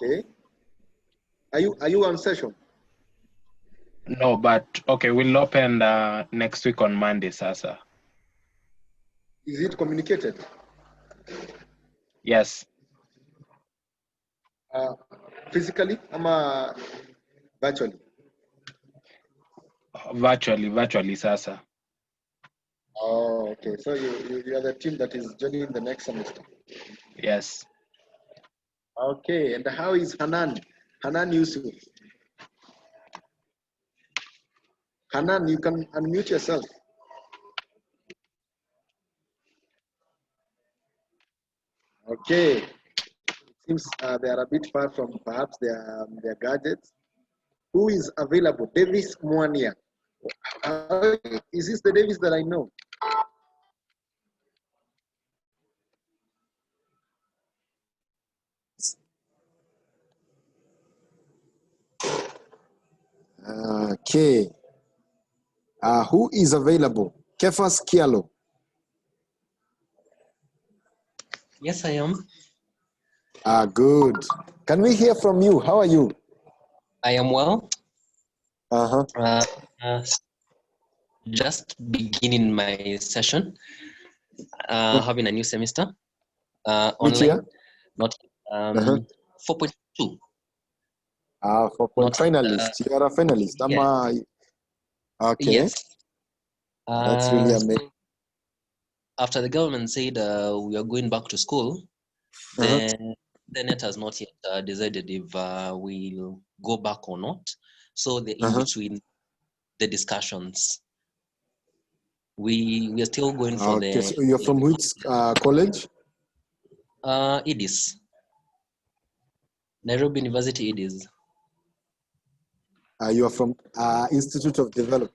Okay. Are you on session? No, but okay, we'll open next week on Monday, Sasa. Is it communicated? Yes. Physically, virtually? Virtually, Sasa. Oh, okay. So you are the team that is joining the next semester. Yes. Okay. And how is Hanan? Hanan Yusuf. Hanan, you can unmute yourself. Okay. It seems they are a bit far from perhaps their gadgets. Who is available? Davis Mwania. Is this the Davis that I know? Okay. Who is available? Kefas Kialo. Yes, I am. Good. Can we hear from you? How are you? I am well. Uh-huh. Just beginning my session, having a new semester Which online. year? Not 4.2. 4 finalist. You are a finalist. Yes. Okay. Yes. That's really amazing. After the government said we are going back to school, then the net has not yet decided if we'll go back or not. So they're in between the discussions. We are still going for the. So you're from which college? IDIS. Nairobi University IDIS. You are from Institute of Development.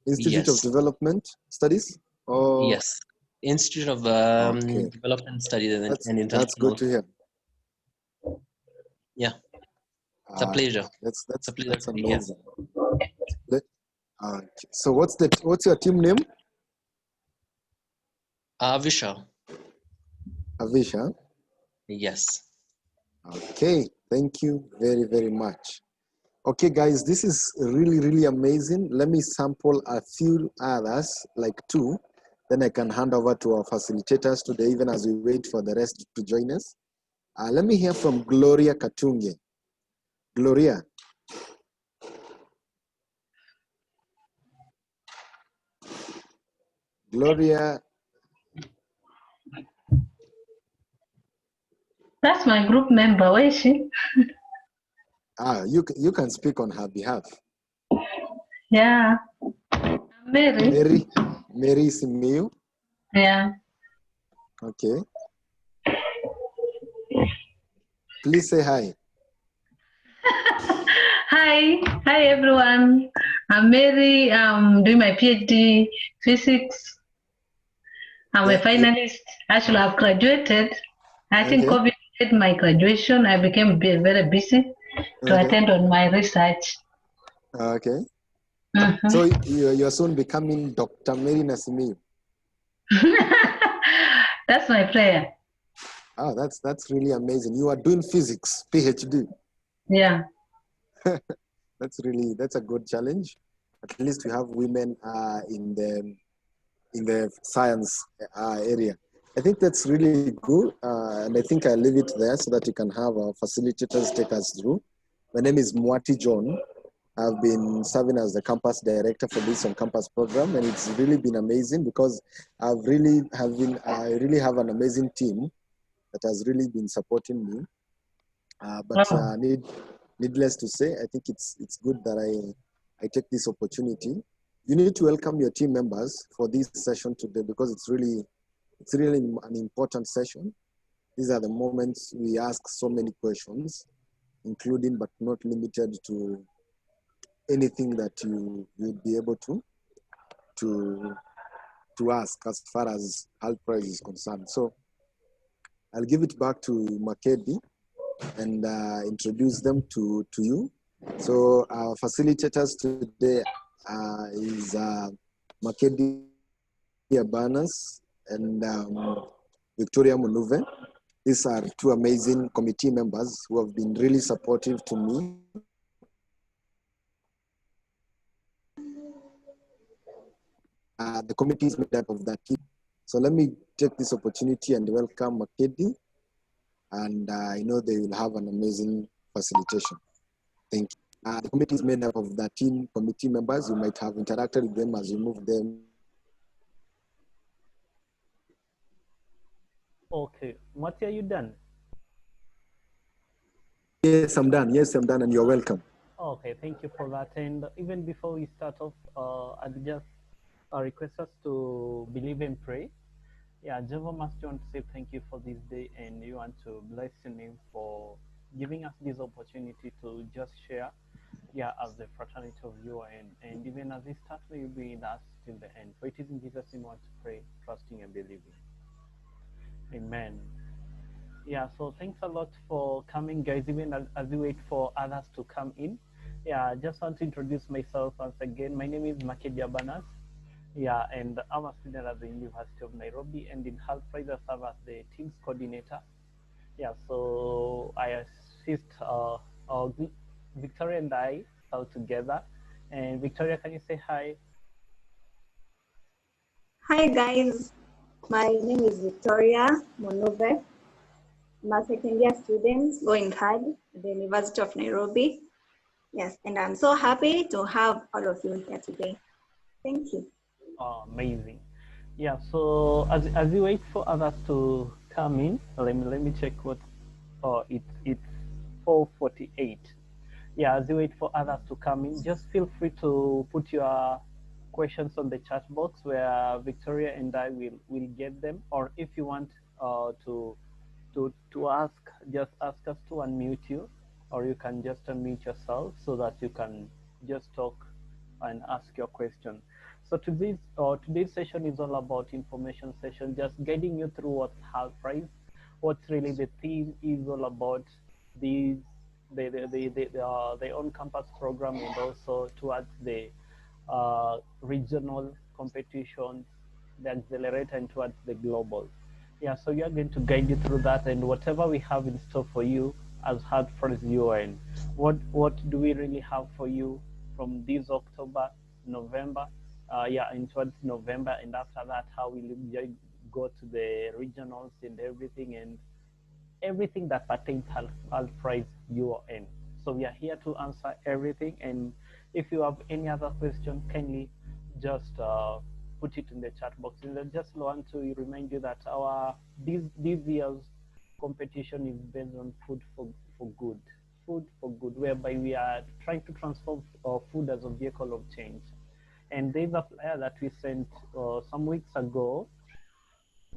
Institute of Development Studies? Oh. Yes. Institute of Development Studies and International. That's good to hear. Yeah. It's a pleasure. That's amazing. So what's your team name? Avisha. Avisha? Yes. Okay, thank you very, very much. Okay, guys, this is really, really amazing. Let me sample a few others, like 2. Then I can hand over to our facilitators today, even as we wait for the rest to join us. Let me hear from Gloria Katunge. Gloria. Gloria. That's my group member. Where is she? You can speak on her behalf. Yeah. Mary. Mary Simiu. Yeah. Okay. Please say hi. Hi everyone. I'm Mary. I'm doing my PhD physics. I'm a finalist. Actually, I've graduated. I think COVID did my graduation. I became very busy to attend on my research. Okay. So you're soon becoming Dr. Mary Nasimiu. That's my prayer. Oh, that's really amazing. You are doing physics, PhD. Yeah. That's a good challenge. At least we have women in the science area. I think that's really good, and I think I'll leave it there so that you can have our facilitators take us through. My name is Mwati John. I've been serving as the campus director for this on-campus program, and it's really been amazing because I really have an amazing team that has really been supporting me. Needless to say, I think it's good that I take this opportunity. You need to welcome your team members for this session today because it's really an important session. These are the moments we ask so many questions, including but not limited to anything that you would be able to ask as far as HULT Prize is concerned. So I'll give it back to Makedi and introduce them to you. So our facilitators today is Makedi Abanas and Victoria Munuve. These are two amazing committee members who have been really supportive to me. The committee is made up of that team. So let me take this opportunity and welcome Makedi, and I know they will have an amazing facilitation. Thank you. The committee is made up of that team committee members. You might have interacted with them as you move them. Okay, Mati, are you done? Yes, I'm done. Yes, I'm done, and you're welcome. Okay, thank you for that. And even before we start off, I'd just request us to believe and pray. Yeah, Jehovah Master, want to say thank you for this day, and you want to bless your name for giving us this opportunity to just share, yeah, as the fraternity of you, and even as we start, may you be with us till the end. For it is in Jesus' name we want to pray, trusting and believing. Amen. Yeah, so thanks a lot for coming, guys, even as we wait for others to come in. Yeah, I just want to introduce myself once again. My name is Makedia Banas. Yeah, and I'm a student at the University of Nairobi, and in HULT PRIZE I serve as the team's coordinator. Yeah, so I assist Victoria and I all together. And Victoria, can you say hi? Hi guys, my name is Victoria Monove. I'm a second year student going hard at the University of Nairobi. Yes, and I'm so happy to have all of you here today. Thank you. Oh, amazing. Yeah, so as we wait for others to come in, let me check what. Oh, it's 4:48. Yeah, as you wait for others to come in, just feel free to put your questions on the chat box where Victoria and I will get them. Or if you want to ask, just ask us to unmute you, or you can just unmute yourself so that you can just talk and ask your question. So today's session is all about information session, just guiding you through what's HULT PRIZE, what's really the theme is all about, the on-campus program, and also towards the regional competitions, the accelerator, and towards the global. Yeah, so we are going to guide you through that, and whatever we have in store for you as HULT PRIZE UN. What do we really have for you from this October, November? And towards November, and after that, how will you go to the regionals and everything that pertains HULT PRIZE UN. So we are here to answer everything, and if you have any other question, kindly just put it in the chat box. And I just want to remind you that this year's competition is based on food for good, whereby we are trying to transform food as a vehicle of change. And there's a flyer that we sent some weeks ago.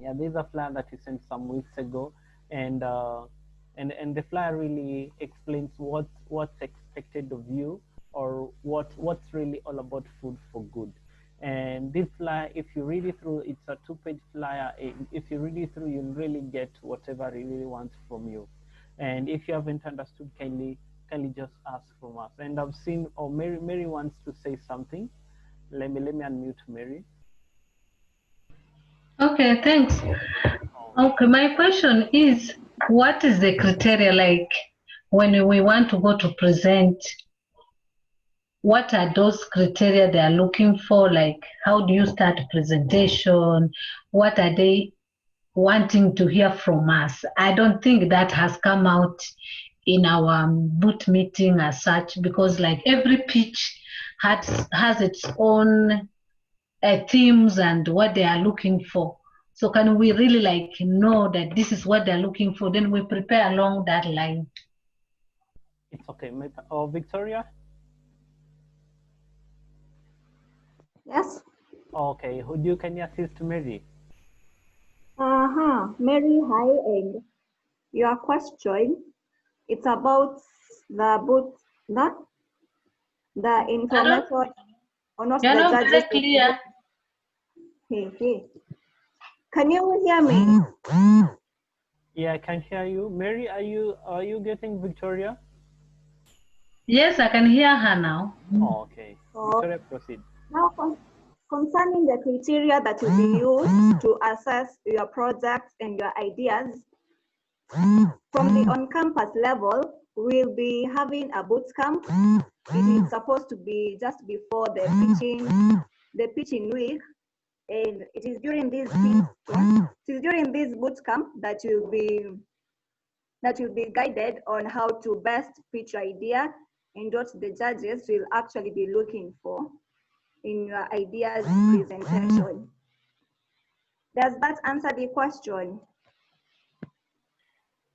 Yeah, there's a flyer that we sent some weeks ago, and the flyer really explains what's expected of you, or what's really all about food for good. And this flyer, if you read it through, it's a 2-page flyer. If you read it through, you'll really get whatever it really wants from you. And if you haven't understood, kindly just ask from us. And I've seen, Mary wants to say something. Let me unmute Mary. Okay, thanks. Okay, my question is, what is the criteria like when we want to go to present? What are those criteria they are looking for? Like, how do you start a presentation? What are they wanting to hear from us? I don't think that has come out in our boot meeting as such, because like every pitch has its own themes and what they are looking for. So can we really like know that this is what they're looking for? Then we prepare along that line. It's okay. Victoria? Yes? Okay, can you assist Mary? Mary, hi, and your question, it's about the information or not You're the not very judges. clear. Hey. Can you hear me? Yeah, I can hear you. Mary, are you getting Victoria? Yes, I can hear her now. Oh, okay. Victoria, proceed. Now, concerning the criteria that will be used to assess your projects and your ideas, From the on-campus level, we'll be having a boot camp. It is supposed to be just before the pitching week, and it is during this boot camp that you'll be guided on how to best pitch your idea and what the judges will actually be looking for in your ideas presentation. Does that answer the question?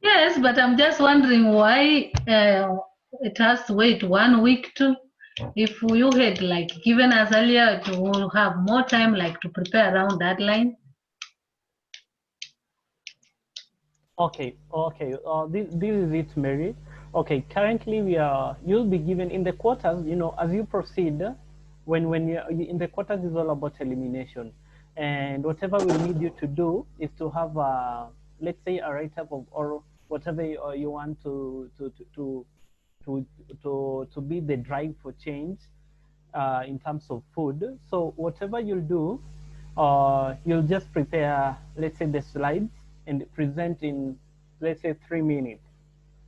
Yes, but I'm just wondering why it has to wait 1 week too. If you had like given us earlier, to have more time like to prepare around that line. Okay. This is it, Mary. Okay, currently you'll be given in the quarters, as you proceed, when you're in the quarters is all about elimination. And whatever we need you to do is to have let's say a write-up of, or whatever you want to be the drive for change in terms of food. So whatever you'll do, you'll just prepare, let's say, the slides and present in, let's say, 3 minutes.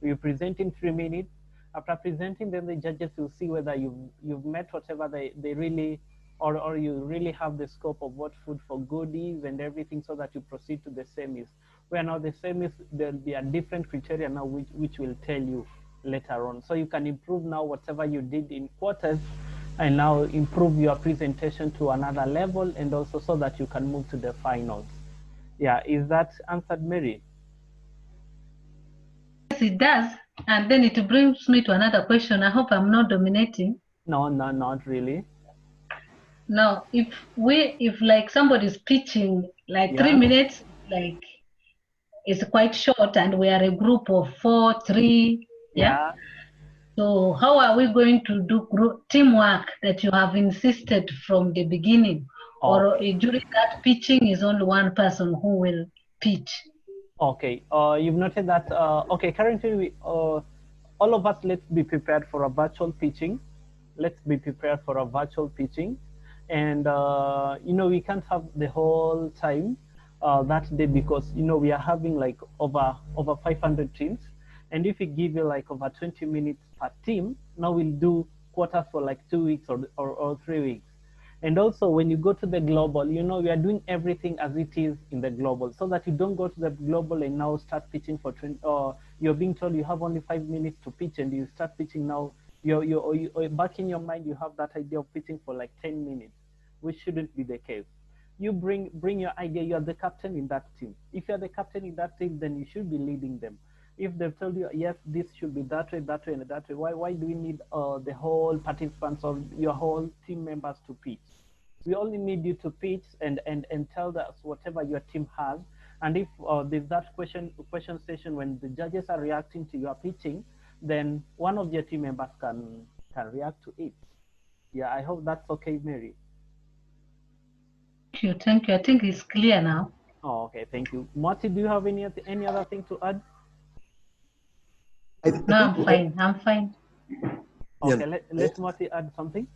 You present in 3 minutes. After presenting, then the judges will see whether you've met whatever they really, or you really have the scope of what food for good is and everything, so that you proceed to the semis. Where now the semis, there'll be a different criteria now which will tell you later on. So you can improve now whatever you did in quarters, and now improve your presentation to another level, and also so that you can move to the finals. Yeah, is that answered, Mary? Yes, it does. And then it brings me to another question. I hope I'm not dominating. No, not really. Now, if like somebody's pitching like 3 minutes, like it's quite short, and we are a group of 4, 3, yeah. So how are we going to do group teamwork that you have insisted from the beginning? Or during that pitching is only one person who will pitch? Okay, you've noted that. Okay, currently all of us, let's be prepared for a virtual pitching. Let's be prepared for a virtual pitching. And we can't have the whole time that day, because we are having like over 500 teams. And if we give you like over 20 minutes per team, now we'll do quarters for like 2 weeks or 3 weeks. And also when you go to the global, we are doing everything as it is in the global, so that you don't go to the global and now start pitching for 20, or you're being told you have only 5 minutes to pitch, and you start pitching now, you're back in your mind, you have that idea of pitching for like 10 minutes, which shouldn't be the case. You bring your idea, you are the captain in that team. If you're the captain in that team, then you should be leading them. If they've told you, yes, this should be that way, and that way, why do we need the whole participants or your whole team members to pitch? We only need you to pitch and tell us whatever your team has. And if there's that question session when the judges are reacting to your pitching, then one of your team members can react to it. Yeah, I hope that's okay, Mary. Thank you. I think it's clear now. Oh, okay, thank you. Marty, do you have any other thing to add? No, I'm fine. I'm fine. Okay, yeah. Let Marty add something.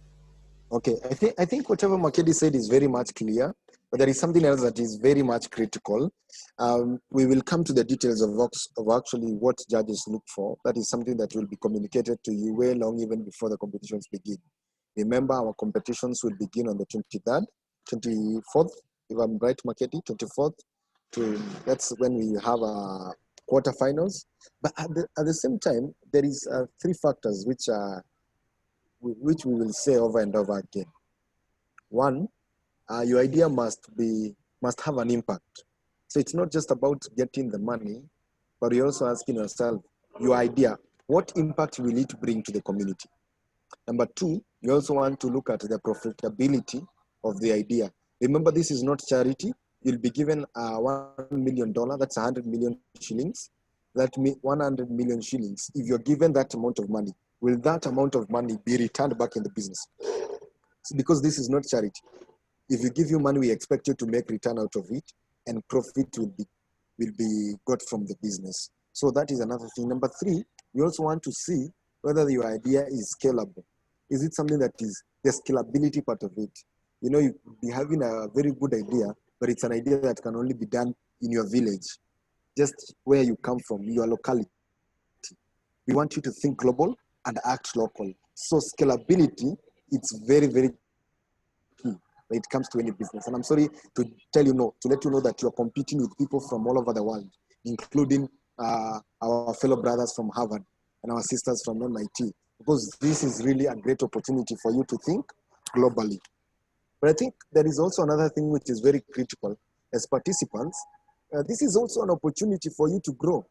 Okay, I think whatever Makedi said is very much clear, but there is something else that is very much critical. We will come to the details of actually what judges look for. That is something that will be communicated to you way long even before the competitions begin. Remember, our competitions will begin on the 23rd, 24th, if I'm right, Makedi, 24th. That's when we have our quarterfinals. But at the same time, there is 3 factors which we will say over and over again. One, your idea must have an impact. So it's not just about getting the money, but you're also asking yourself, your idea, what impact will it bring to the community? Number 2, you also want to look at the profitability of the idea. Remember, this is not charity. You'll be given $1 million, that's 100 million shillings. That means 100 million shillings. If you're given that amount of money, will that amount of money be returned back in the business? Because this is not charity. If you give you money, we expect you to make return out of it, and profit will be got from the business. So that is another thing. Number 3, we also want to see whether your idea is scalable. Is it something that is the scalability part of it? You be having a very good idea, but it's an idea that can only be done in your village. just where you come from, your locality. We want you to think global and act local. So scalability, it's very, very key when it comes to any business. And I'm sorry to tell you no, to let you know that you're competing with people from all over the world, including our fellow brothers from Harvard and our sisters from MIT, because this is really a great opportunity for you to think globally. But I think there is also another thing which is very critical as participants. This is also an opportunity for you to grow.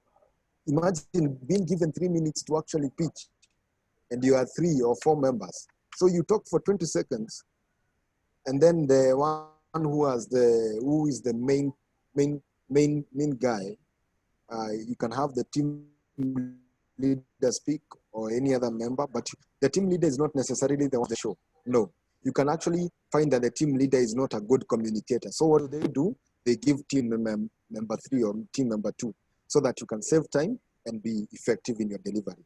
Imagine being given 3 minutes to actually pitch, and you are 3 or 4 members. So you talk for 20 seconds, and then the one who is the main guy, you can have the team leader speak or any other member, but the team leader is not necessarily the one on the show. No, you can actually find that the team leader is not a good communicator. So what do? They give team member 3 or team member 2 so that you can save time and be effective in your delivery.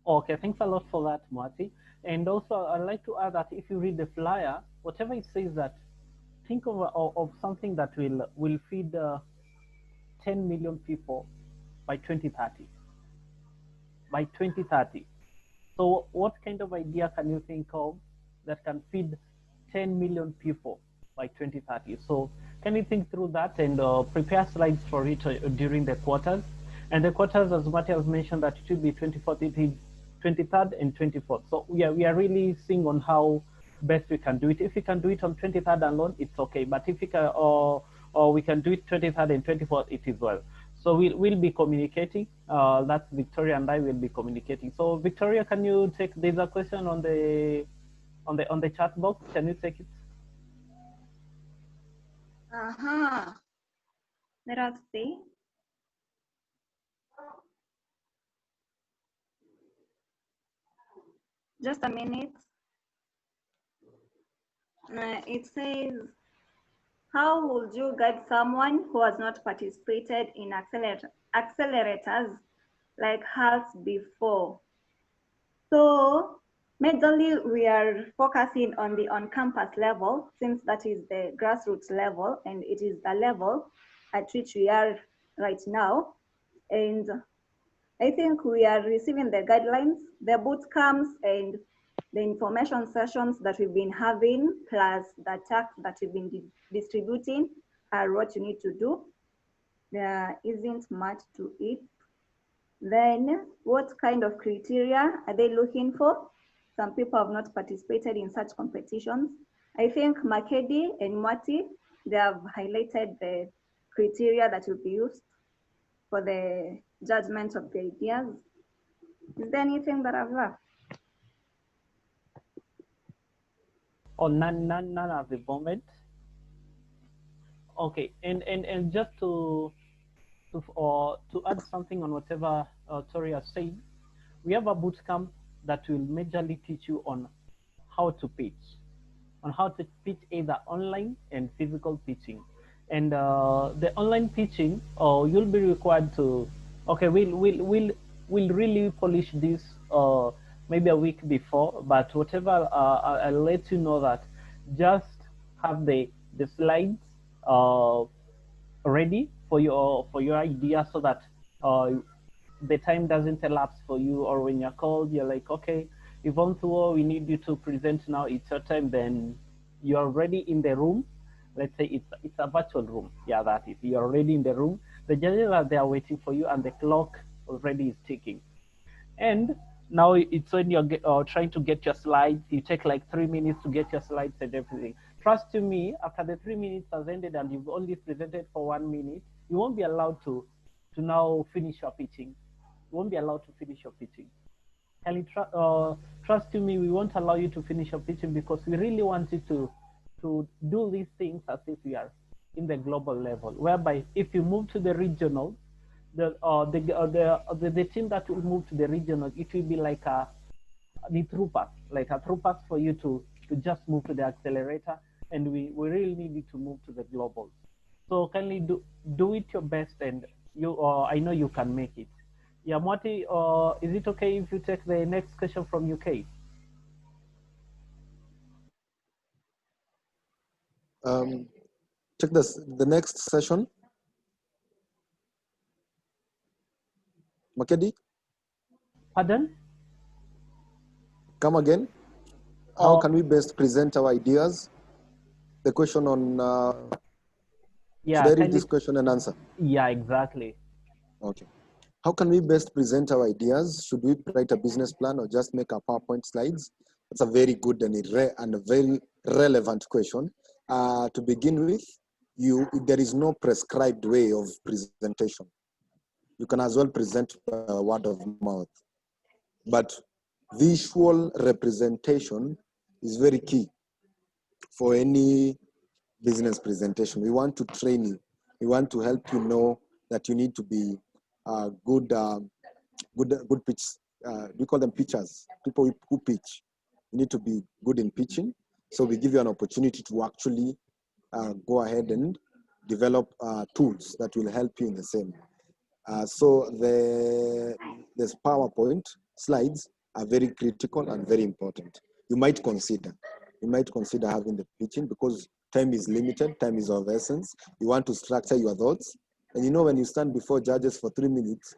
Okay, thanks a lot for that, Marty. And also, I'd like to add that if you read the flyer, whatever it says that, think of something that will feed 10 million people by 2030. By 2030. So what kind of idea can you think of that can feed 10 million people by 2030? So can you think through that and prepare slides for it during the quarters? And the quarters, as Matthias mentioned, that it should be 24th, 23rd and 24th. So we are really seeing on how best we can do it. If we can do it on 23rd alone, it's okay. But if we can, or we can do it 23rd and 24th, it is well. So we'll be communicating. That's Victoria and I will be communicating. So Victoria, can you take? There's a question on the chat box. Can you take it? Let us see. Just a minute. It says, how would you guide someone who has not participated in accelerators like HULT before? So majorly we are focusing on the on-campus level, since that is the grassroots level and it is the level at which we are right now. And I think we are receiving the guidelines, the boot camps and the information sessions that we've been having, plus the tasks that we've been distributing are what you need to do. There isn't much to it. Then what kind of criteria are they looking for? Some people have not participated in such competitions. I think Makedi and Mwati, they have highlighted the criteria that will be used for the judgment of the ideas. Is there anything that I've left? Or none at the moment. Okay, and just to add something on whatever Tori has said, we have a boot camp that will majorly teach you on how to pitch either online and physical pitching. And the online pitching, you'll be required to, okay, we'll really polish this maybe a week before, but whatever, I'll let you know that just have the slides ready for your idea, so that the time doesn't elapse for you, or when you're called, you're like, okay, Yvonne Thuo, we need you to present now, it's your time, then you're already in the room. Let's say it's a virtual room. Yeah, that is, you're already in the room. The judges are there waiting for you, and the clock already is ticking. And now it's when you're trying to get your slides, you take like 3 minutes to get your slides and everything. Trust me, after the 3 minutes has ended and you've only presented for 1 minute, you won't be allowed to now finish your pitching. You won't be allowed to finish your pitching. And trust me, we won't allow you to finish your pitching, because we really want you to do these things as if we are in the global level, whereby if you move to the regional, the team that will move to the regional, it will be like the through pass for you to just move to the accelerator, and we really need you to move to the global. So kindly do it your best, and you I know you can make it. Yeah, Mwati, is it okay if you take the next question from UK? Check this, the next session. Makedi, Pardon? come again. How can we best present our ideas? The question on, Yeah, should I read this question and answer? Yeah, exactly. Okay. How can we best present our ideas? Should we write a business plan or just make our PowerPoint slides? That's a very good and a very relevant question. To begin with, there is no prescribed way of presentation. You can as well present by word of mouth. But visual representation is very key for any business presentation. We want to train you. We want to help you know that you need to be good pitch. We call them pitchers, people who pitch. You need to be good in pitching. So we give you an opportunity to actually go ahead and develop tools that will help you in the same. So this PowerPoint slides are very critical and very important. You might consider having the pitching because time is limited, time is of essence. You want to structure your thoughts. And you know, when you stand before judges for 3 minutes,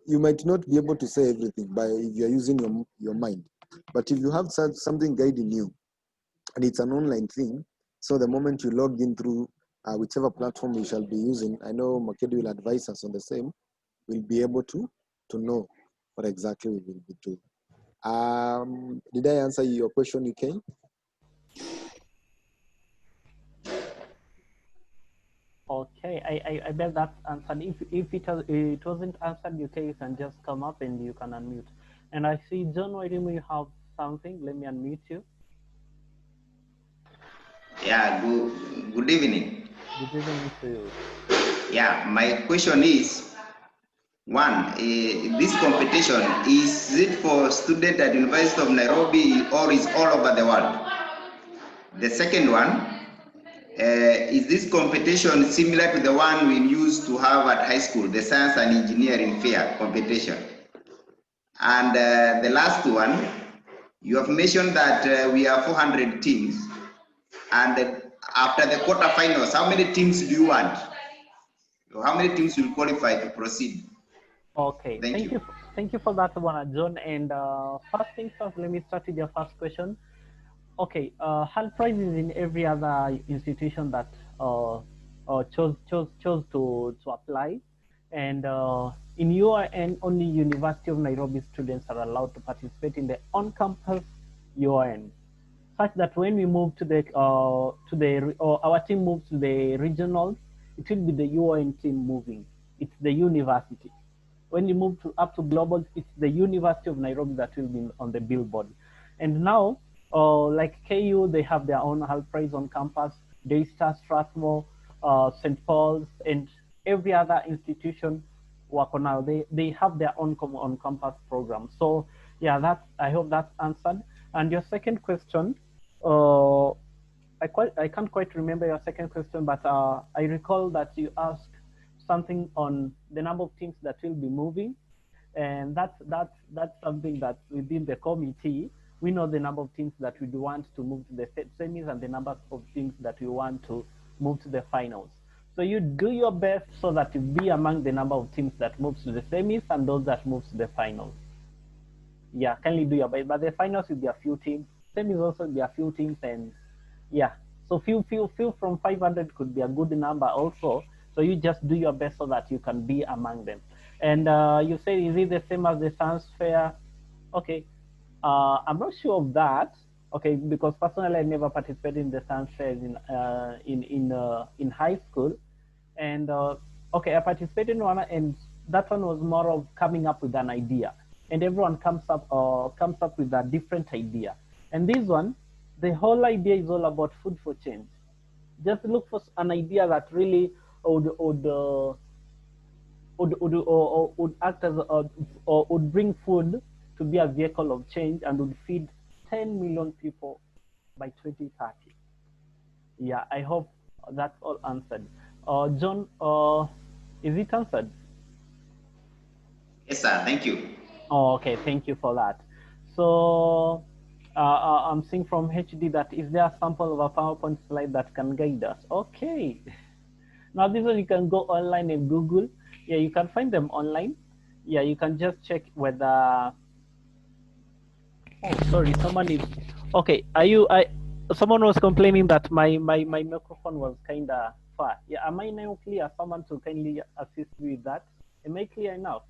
you might not be able to say everything if you're using your mind. But if you have something guiding you, and it's an online thing, so the moment you log in through whichever platform you shall be using, I know Makedi will advise us on the same, we'll be able to know what exactly we will be doing. Did I answer your question, UK? Okay, I bet that's answered. If it wasn't answered, you can just come up and you can unmute. And I see John Wairimu, you have something. Let me unmute you. Yeah, good evening. Good evening to you. Yeah, my question is, one, this competition, is it for students at University of Nairobi or is all over the world? The second one, is this competition similar to the one we used to have at high school, the science and engineering fair competition? And the last one, you have mentioned that we are 400 teams, and after the quarterfinals, how many teams do you want? How many teams will qualify to proceed? Okay, thank you for that one, John. And first things first, let me start with your first question. Okay, HULT Prize is in every other institution that chose to apply, and in UON only University of Nairobi students are allowed to participate in the on-campus UON, such that when we move to our team moves to the regionals, it will be the UON team moving. It's the university. When you move up to global, it's the University of Nairobi that will be on the billboard. And now, like KU, they have their own HULT Prize on campus. Daystar, Strathmore, St. Paul's, and every other institution work on now. They have their own on-campus program. So yeah, I hope that's answered. And your second question, I can't quite remember your second question, but I recall that you asked something on the number of teams that will be moving, and that's something that within the committee we know the number of teams that we want to move to the semis and the number of teams that we want to move to the finals. So you do your best so that you be among the number of teams that moves to the semis and those that moves to the finals. Yeah, kindly do your best. But the finals will be a few teams. Semis also will be a few teams, and yeah. So few from 500 could be a good number also. So you just do your best so that you can be among them. And you say, is it the same as the science fair? Okay, I'm not sure of that. Okay, because personally I never participated in the science fairs in high school, and okay, I participated in one, and that one was more of coming up with an idea, and everyone comes up with a different idea. And this one, the whole idea is all about food for change. Just look for an idea that really would act as or would bring food to be a vehicle of change and would feed 10 million people by 2030. Yeah, I hope that's all answered. John, is it answered? Yes, sir. Thank you. Oh, okay, thank you for that. So I'm seeing from HD that is there a sample of a PowerPoint slide that can guide us? Okay. Now this one you can go online and Google. Yeah, you can find them online. Yeah, you can just check whether. Oh, sorry, someone is. Okay, are you? Someone was complaining that my microphone was kind of far. Yeah, am I now clear? Someone to kindly assist me with that. Am I clear enough?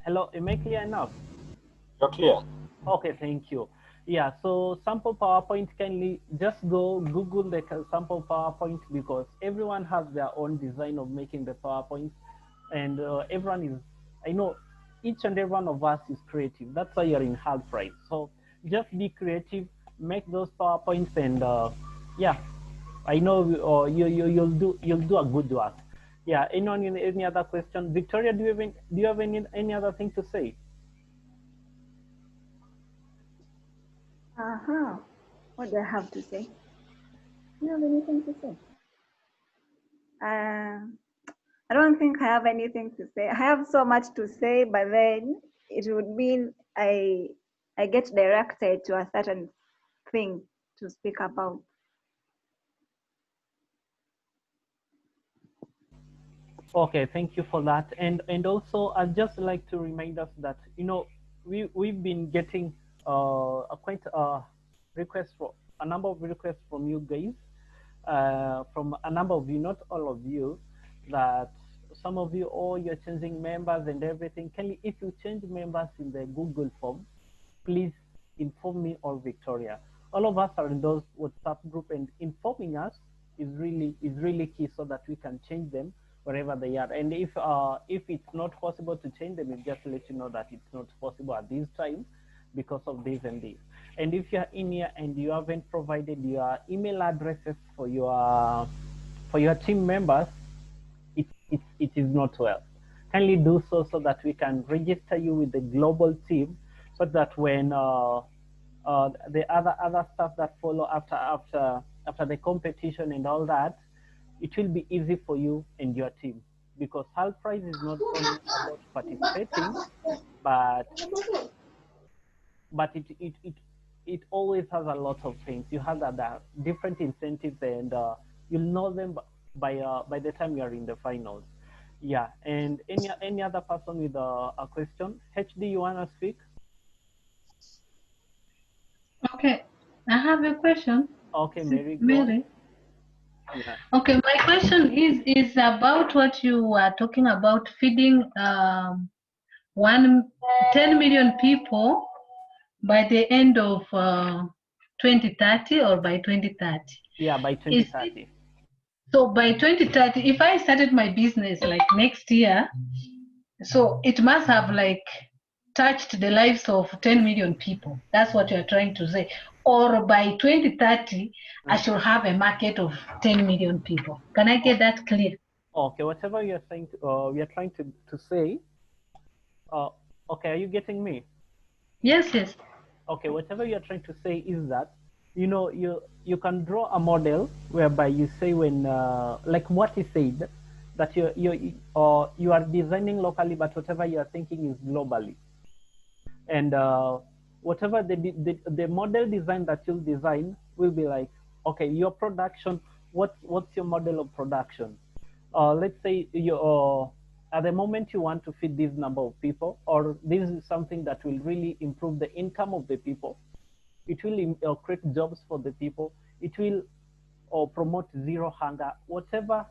Hello, am I clear enough? You're clear. Okay, thank you. Yeah, so sample PowerPoint, kindly just go Google the sample PowerPoint, because everyone has their own design of making the PowerPoint, and everyone is, I know each and every one of us is creative. That's why you're in HULT PRIZE. So just be creative, make those PowerPoints, and yeah, I know you'll do a good work. Yeah, anyone in any other question? Victoria, do you have any other thing to say? What do I have to say? Do you have anything to say? I don't think I have anything to say. I have so much to say, but then it would mean I get directed to a certain thing to speak about. Okay, thank you for that. And also, I'd just like to remind us that, you know, we've been getting quite a request for a number of requests from you guys, from a number of you, not all of you, that some of you, oh, you're changing members and everything. If you change members in the Google form, please inform me or Victoria. All of us are in those WhatsApp group, and informing us is really key, so that we can change them wherever they are. And if it's not possible to change them, we just let you know that it's not possible at this time because of this and this. And if you're in here and you haven't provided your email addresses for your team members, it is not well. Kindly do so that we can register you with the global team, so that when the other stuff that follow after the competition and all that, it will be easy for you and your team, because HULT Prize is not only about participating, but it always has a lot of things. You have that different incentives, and you'll know them by the time you are in the finals. Yeah, and any other person with a question? HD, you want to speak? Okay, I have a question. Okay, Mary. Mary. Yeah. Okay, my question is about what you were talking about, feeding 10 million people by the end of 2030 or by 2030. Yeah, by 2030. So by 2030, if I started my business like next year, so it must have like touched the lives of 10 million people. That's what you're trying to say. Or by 2030, I should have a market of 10 million people. Can I get that clear? Okay, whatever you're saying, we are trying to say. Okay, are you getting me? Yes, yes. Okay, whatever you're trying to say is that, you know, you can draw a model whereby you say, when like what he said, that you are designing locally, but whatever you are thinking is globally. And whatever the model design that you'll design will be like, okay, your production, what's your model of production? Let's say you at the moment you want to feed this number of people, or this is something that will really improve the income of the people. It will create jobs for the people. It will promote zero hunger. Whatever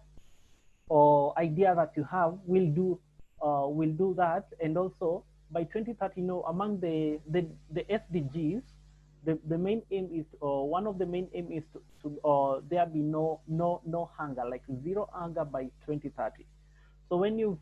idea that you have, will do that. And also by 2030, you know, among the SDGs, the main aim is, one of the main aim is to there be no hunger, like zero hunger by 2030. So when you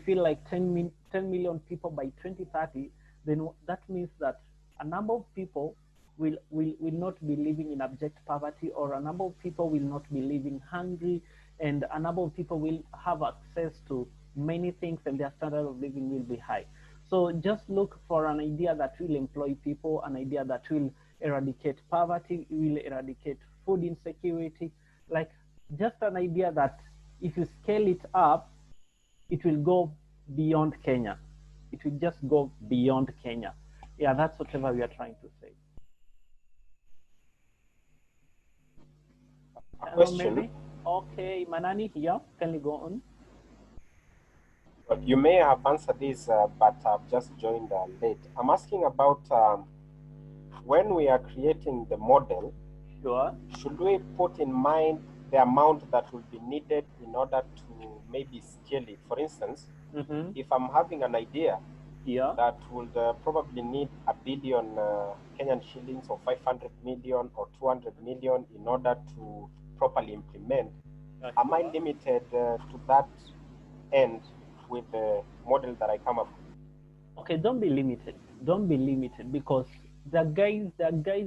feel like 10 million people by 2030, then that means that a number of people will not be living in abject poverty, or a number of people will not be living hungry, and a number of people will have access to many things, and their standard of living will be high. So just look for an idea that will employ people, an idea that will eradicate poverty, will eradicate food insecurity, like just an idea that if you scale it up, it will go beyond Kenya. It will just go beyond Kenya. Yeah, that's whatever we are trying to say. A question. Okay, Manani here. Can you go on? You may have answered this, but I've just joined late. I'm asking about when we are creating the model, Sure. should we put in mind the amount that will be needed in order to maybe scale it? For instance, if I'm having an idea that would probably need 1 billion Kenyan shillings or 500 million or 200 million in order to properly implement, am I limited to that end with the model that I come up with? Okay, don't be limited. Don't be limited, because the guys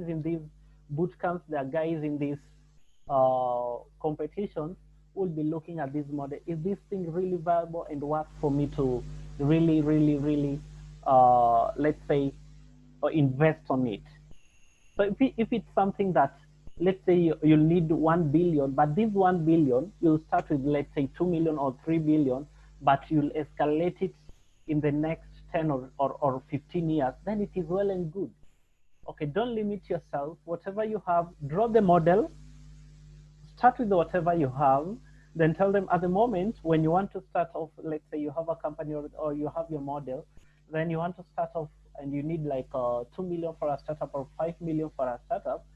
in these boot camps, the guys in these competitions will be looking at this model. Is this thing really viable and worth for me to really, really, really, let's say, invest on it? So if it's something that, let's say you'll need 1 billion, but this 1 billion, you'll start with, let's say, 2 million or 3 billion, but you'll escalate it in the next 10 or 15 years, then it is well and good. Okay, don't limit yourself. Whatever you have, draw the model, start with whatever you have, then tell them at the moment when you want to start off, let's say you have a company or you have your model, then you want to start off and you need like 2 million for a startup or 5 million for a startup,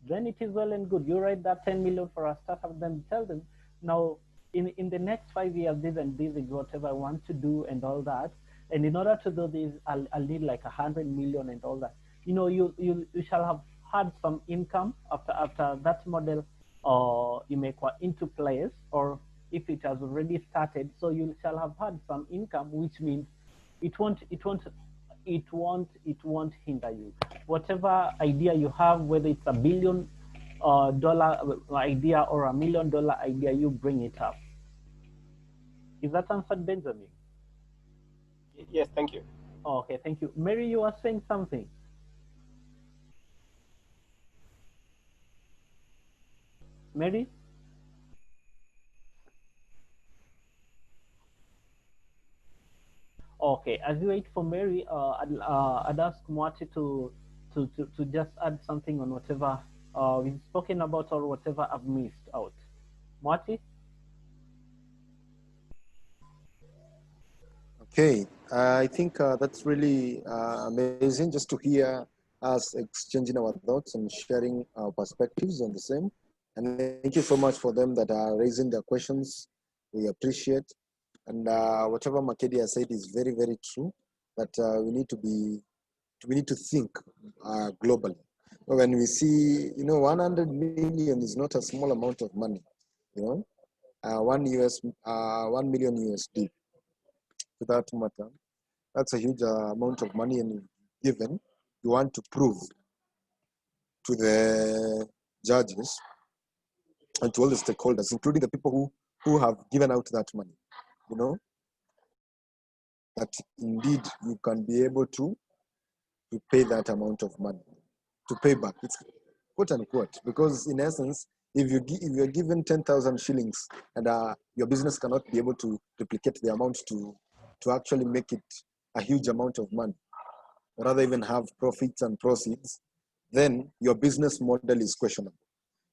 then it is well and good. You write that 10 million for a startup, then tell them, now in the next 5 years, this and this is whatever I want to do and all that. And in order to do this, I'll need like 100 million and all that. You know, you shall have had some income after that model you make into place, or if it has already started, so you shall have had some income, which means it won't hinder you. Whatever idea you have, whether it's $1 billion idea or $1 million idea, you bring it up. Is that answered, Benjamin? Yes, thank you. Okay, thank you. Mary, you are saying something. Mary? Okay, as you wait for Mary, I'd ask Mwati to just add something on whatever we've spoken about or whatever I've missed out. Mwati? Okay, I think that's really amazing just to hear us exchanging our thoughts and sharing our perspectives on the same. And thank you so much for them that are raising their questions. We appreciate. And whatever Makedi has said is very, very true, that we need to think globally. When we see, 100 million is not a small amount of money, 1 million USD. To that matter, that's a huge amount of money, and given you want to prove to the judges and to all the stakeholders, including the people who have given out that money, that indeed you can be able to pay that amount of money, to pay back. It's quote unquote, because in essence, if you're given 10,000 shillings and your business cannot be able to replicate the amount to actually make it a huge amount of money, or rather even have profits and proceeds, then your business model is questionable.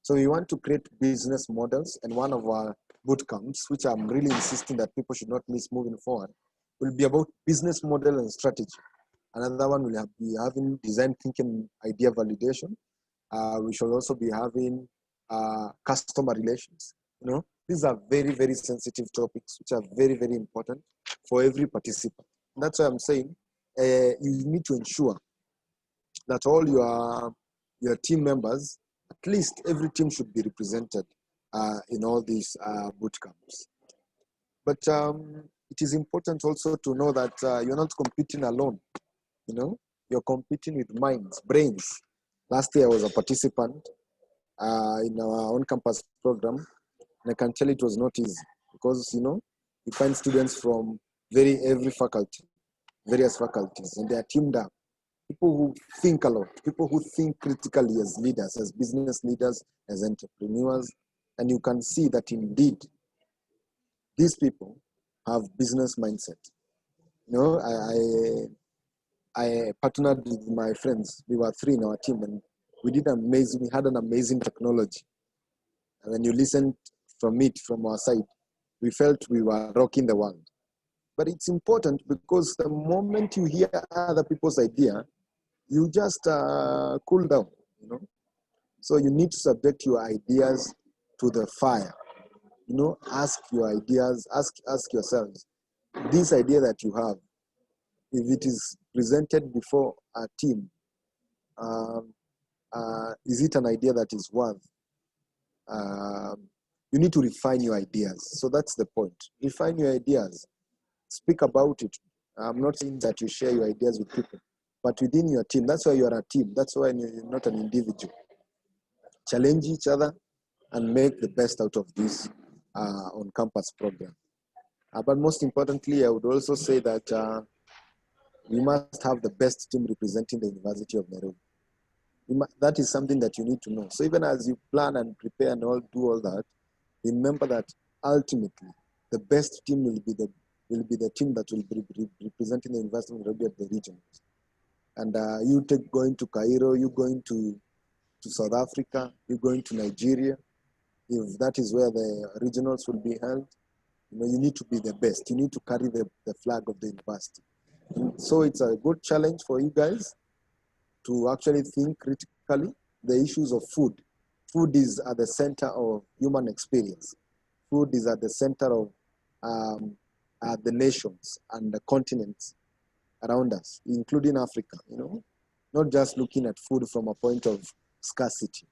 So we want to create business models, and one of our boot camps, which I'm really insisting that people should not miss moving forward, will be about business model and strategy. Another one will be having design thinking, idea validation. We should also be having customer relations. These are very, very sensitive topics, which are very, very important for every participant. And that's why I'm saying you need to ensure that all your team members, at least every team should be represented in all these boot camps. But it is important also to know that you're not competing alone. You're competing with minds, brains. Last year I was a participant in our on-campus program, and I can tell it was not easy because, you find students from every faculty, various faculties, and they are teamed up. People who think a lot, people who think critically as leaders, as business leaders, as entrepreneurs, and you can see that indeed these people have business mindset. I partnered with my friends. We were 3 in our team, and we had an amazing technology. And when you listen from it, from our side. We felt we were rocking the world. But it's important because the moment you hear other people's idea, you just cool down, you know. So you need to subject your ideas to the fire. You know, ask your ideas, ask yourselves, this idea that you have, if it is presented before a team, is it an idea that is worth? You need to refine your ideas. So that's the point. Refine your ideas. Speak about it. I'm not saying that you share your ideas with people, but within your team. That's why you are a team. That's why you're not an individual. Challenge each other and make the best out of this on-campus program. But most importantly, I would also say that we must have the best team representing the University of Nairobi. That is something that you need to know. So even as you plan and prepare and do all that, remember that ultimately the best team will be the team that will be representing the University of Nairobi at the regions. And going to Cairo, you going to South Africa, you going to Nigeria. If that is where the regionals will be held, you know, you need to be the best. You need to carry the flag of the university. And so it's a good challenge for you guys to actually think critically the issues of food. Food is at the center of human experience. Food is at the center of the nations and the continents around us, including Africa, you know. Not just looking at food from a point of scarcity.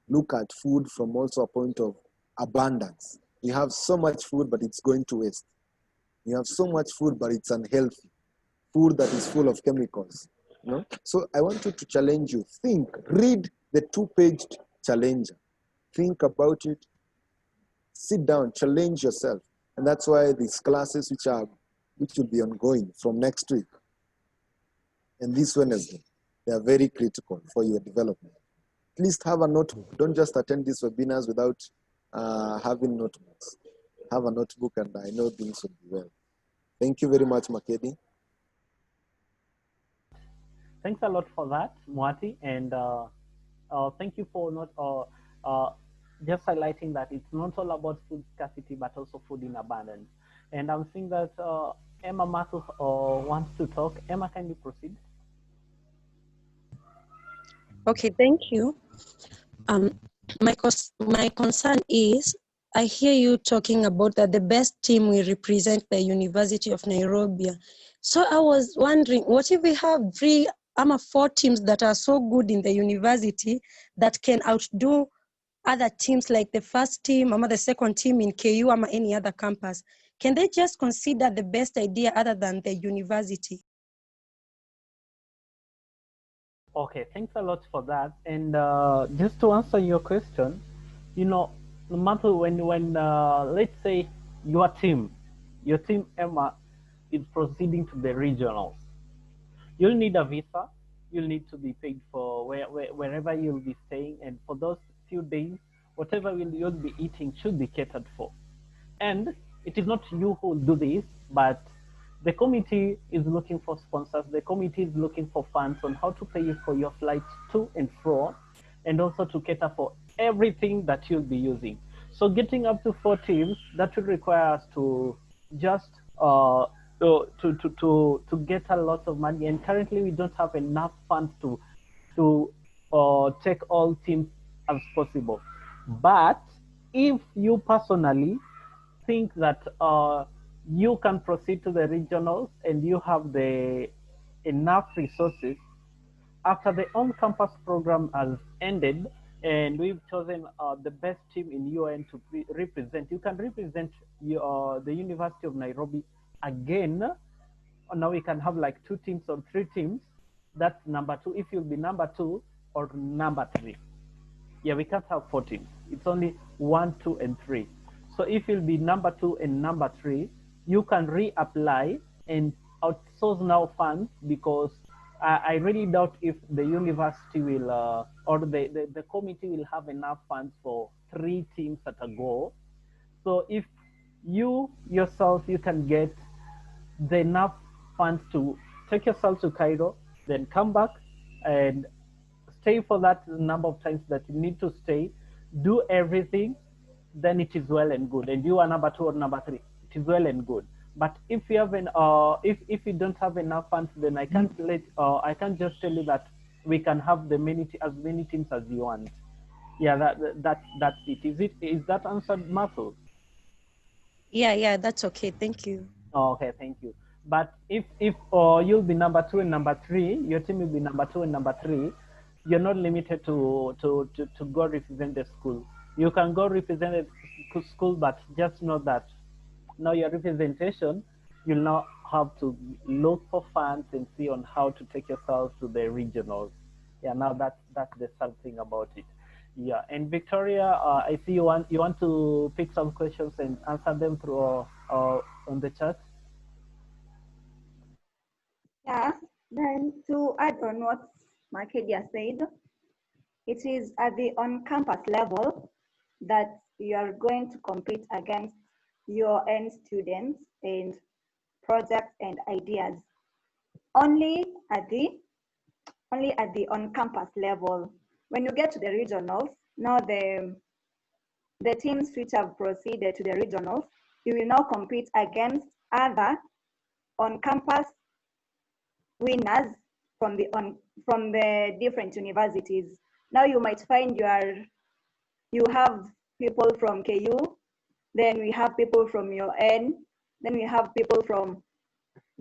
Look at food from also a point of abundance. You have so much food, but it's going to waste. You have so much food, but it's unhealthy. Food that is full of chemicals. You know? So I want you to challenge you. Think, read the 2-paged challenger. Think about it. Sit down, challenge yourself. And that's why these classes which will be ongoing from next week and this Wednesday, they are very critical for your development. At least have a notebook. Don't just attend these webinars without having notebooks. Have a notebook and I know things will be well. Thank you very much, Makedi. Thanks a lot for that, Mwati, and thank you for not just highlighting that it's not all about food scarcity, but also food in abundance. And I'm seeing that Emma Mathus wants to talk. Emma, can you proceed? Okay, thank you. My concern is, I hear you talking about that the best team will represent the University of Nairobi. So I was wondering, what if we have 4 teams that are so good in the university that can outdo other teams like the first team or the second team in KU or any other campus? Can they just consider the best idea other than the university? Okay, thanks a lot for that. And just to answer your question, you know, no matter when let's say your team Emma is proceeding to the regionals, you'll need a visa. You'll need to be paid for wherever you'll be staying, and for those few days, whatever you'll be eating should be catered for. And it is not you who will do this, but the committee is looking for sponsors. The committee is looking for funds on how to pay you for your flights to and fro, and also to cater for everything that you'll be using. So getting up to 4 teams, that will require us to just to get a lot of money. And currently we don't have enough funds to take all teams as possible. But if you personally think that you can proceed to the regionals and you have the enough resources, after the on-campus program has ended and we've chosen the best team in UN to represent, you can represent the University of Nairobi again. Now we can have like 2 teams or 3 teams. That's number 2, if you'll be number 2 or number 3. Yeah, we can't have 4 teams. It's only 1, 2, and 3. So if you'll be number 2 and number 3, you can reapply and outsource now funds, because I really doubt if the university will or the committee will have enough funds for 3 teams at a go. So if you yourself, you can get the enough funds to take yourself to Cairo, then come back and stay for that number of times that you need to stay, do everything, then it is well and good. And you are number 2 or number 3, it is well and good. But if you have if you don't have enough funds, then I can't I can't just tell you that we can have as many teams as you want. Yeah, that's it. Is that answered, Martha? Yeah, that's okay. Thank you. Oh, okay, thank you. But if you'll be number 2 and number 3, your team will be number 2 and number 3. You're not limited to go represent the school. You can go represent the school, but just know that now your representation, you'll now have to look for funds and see on how to take yourself to the regionals. Yeah, now that's the something about it. Yeah, and Victoria, I see you want to pick some questions and answer them through on the chat. Yeah, then to add on what Markedia said, it is at the on-campus level that you are going to compete against your own students and projects and ideas. Only at the on-campus level. When you get to the regionals, now the teams which have proceeded to the regionals, you will now compete against other on-campus winners from the different universities. Now you might find you have people from KU, then we have people from UN, then we have people from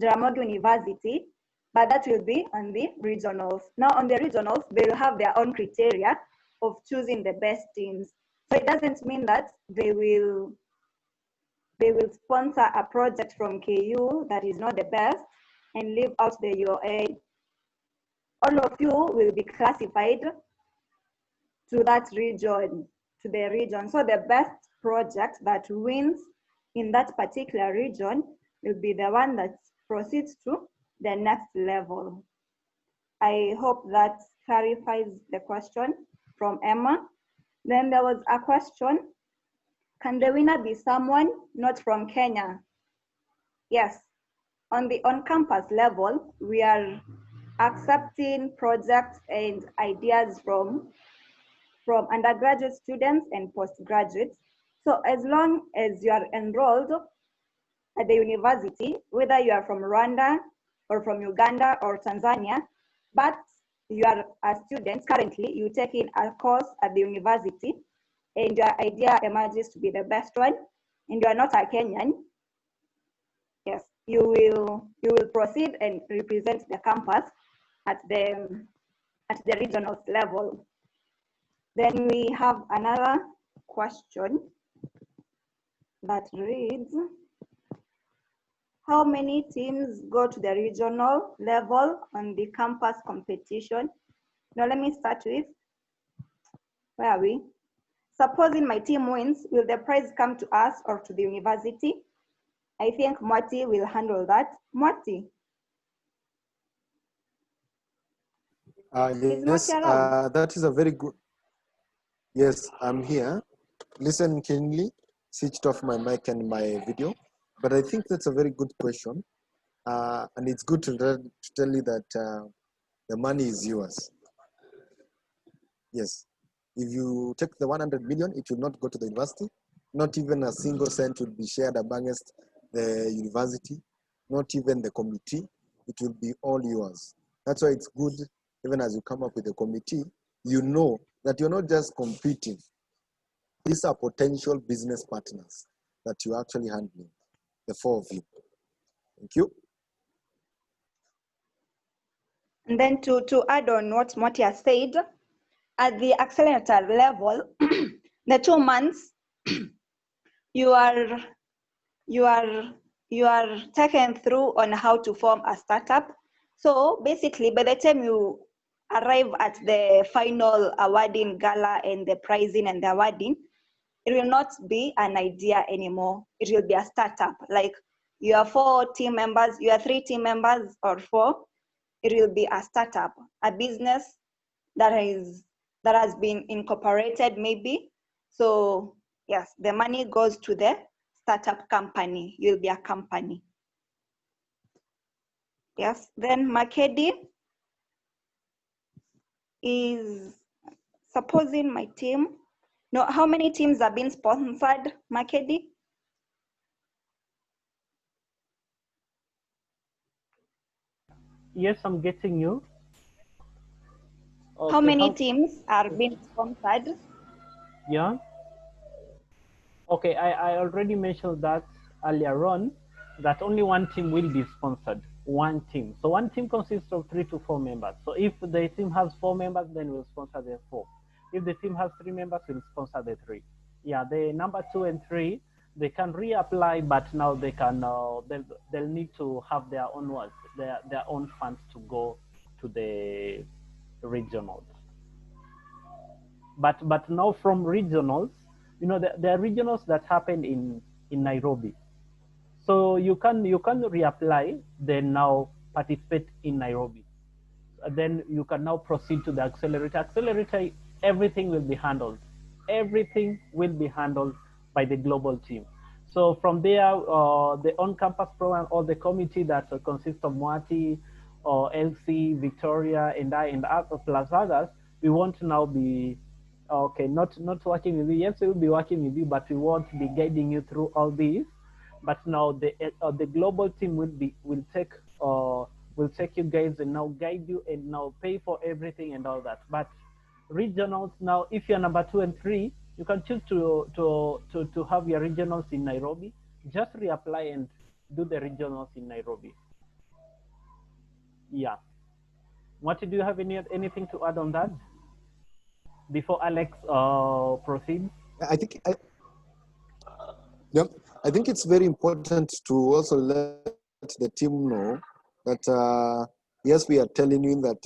Jaramogi University, but that will be on the regionals. Now on the regionals, they will have their own criteria of choosing the best teams. So it doesn't mean that they will sponsor a project from KU that is not the best and leave out the UA. All of you will be classified to that region, to the region. So the best project that wins in that particular region will be the one that proceeds to the next level. I hope that clarifies the question from Emma. Then there was a question, can the winner be someone not from Kenya? Yes, on the on-campus level, we are accepting projects and ideas from undergraduate students and postgraduates. So as long as you are enrolled at the university, whether you are from Rwanda or from Uganda or Tanzania, but you are a student currently, you take in a course at the university and your idea emerges to be the best one, and you are not a Kenyan, yes, you will proceed and represent the campus at the regional level. Then we have another question that reads, how many teams go to the regional level on the campus competition? Now let me start with, where are we? Supposing my team wins, will the prize come to us or to the university? I think Mwati will handle that. Mwati? Yes, that is a very good. Yes, I'm here. Listen keenly, switched off my mic and my video, but I think that's a very good question. And it's good to tell you that the money is yours. Yes, if you take the 100 million, it will not go to the university. Not even a single cent will be shared against the university, not even the committee. It will be all yours. That's why it's good, even as you come up with a committee, you know that you're not just competing. These are potential business partners that you're actually handling, the 4 of you. Thank you. And then to add on what Moti has said, at the accelerator level, the 2 months, you are taken through on how to form a startup. So basically, by the time you arrive at the final awarding gala and the prizing and the awarding, it will not be an idea anymore. It will be a startup. Like you are 4 team members, you are 3 team members or 4. It will be a startup, a business that has been incorporated maybe. So yes, the money goes to the startup company. You'll be a company. Yes, then Makedi is, supposing my team, No, how many teams are being sponsored, Makedi? Yes, I'm getting you. Okay, how many teams are being sponsored? Yeah. Okay, I already mentioned that earlier on, that only one team will be sponsored. One team. So one team consists of 3 to 4 members. So if the team has 4 members, then we'll sponsor the 4. If the team has 3 members, we'll sponsor the 3. Yeah, the number 2 and 3, they can reapply, but now they can they'll need to have their own their own funds to go to the regionals. But now from regionals, you know, there are regionals that happen in Nairobi. So you can reapply, then now participate in Nairobi. Then you can now proceed to the accelerator. Accelerator, everything will be handled. Everything will be handled by the global team. So from there, the on-campus program or the committee that consists of Mwati, or LC, Victoria, and I, and other plus others, we want to now be okay, not working with you. Yes, we will be working with you, but we won't be guiding you through all these. But now the global team will take you guys and now guide you and now pay for everything and all that. But regionals now, if you're number 2 and 3, you can choose to have your regionals in Nairobi. Just reapply and do the regionals in Nairobi. Yeah. What do you have anything to add on that before Alex proceeds? I think I think it's very important to also let the team know that yes, we are telling you that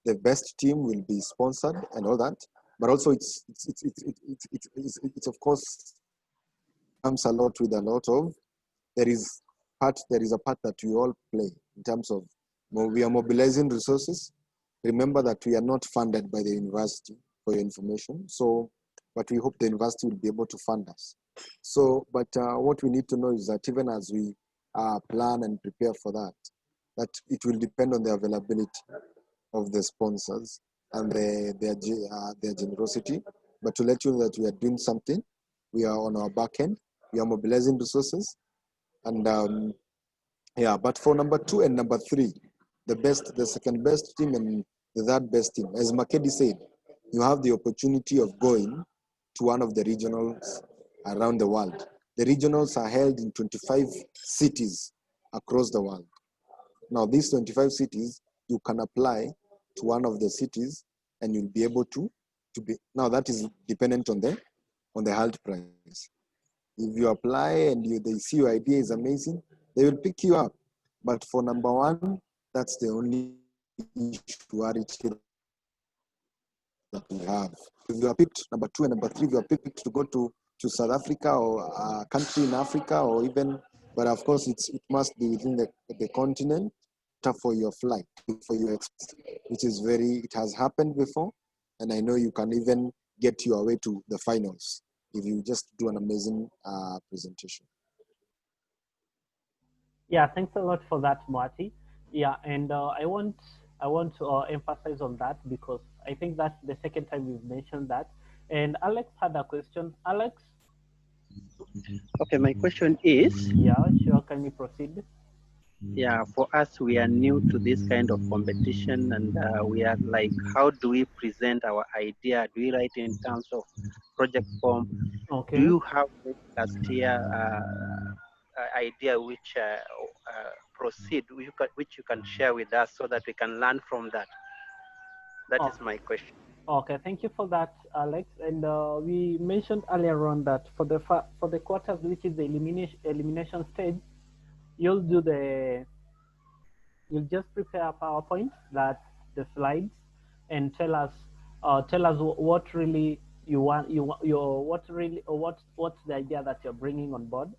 the best team will be sponsored and all that, but also it's of course comes a lot with a lot of there is a part that we all play in terms of we are mobilizing resources. Remember that we are not funded by the university, for your information. So, but we hope the university will be able to fund us. So, but what we need to know is that even as we plan and prepare for that, that it will depend on the availability of the sponsors and their generosity. But to let you know that we are doing something, we are on our back end, we are mobilizing resources, and yeah. But for number 2 and number 3, the second best team and the third best team, as Makedi said, you have the opportunity of going to one of the regionals around the world. The regionals are held in 25 cities across the world. Now, these 25 cities, you can apply to one of the cities and you'll be able to be, now that is dependent on the HULT prize. If you apply and they see your idea is amazing, they will pick you up. But for number 1, that's the only issue that we have. If you are picked, number 2 and number 3, if you are picked to go to South Africa or a country in Africa or even, but of course it must be within the continent for your flight, for your expense, which is it has happened before. And I know you can even get your way to the finals if you just do an amazing presentation. Yeah, thanks a lot for that, Marty. Yeah, and I want to emphasize on that because I think that's the second time we've mentioned that. And Alex had a question. Alex? Okay, my question is... Yeah, sure, can you proceed? Yeah, for us, we are new to this kind of competition, and we are like, how do we present our idea? Do we write in terms of project form? Okay. Do you have a clear idea which proceed, which you can share with us so that we can learn from that? That is my question. Okay, thank you for that, Alex. And we mentioned earlier on that for the quarters, which is the elimination stage, you'll just prepare a PowerPoint, that's the slides, and tell us what really you want, what's the idea that you're bringing on board,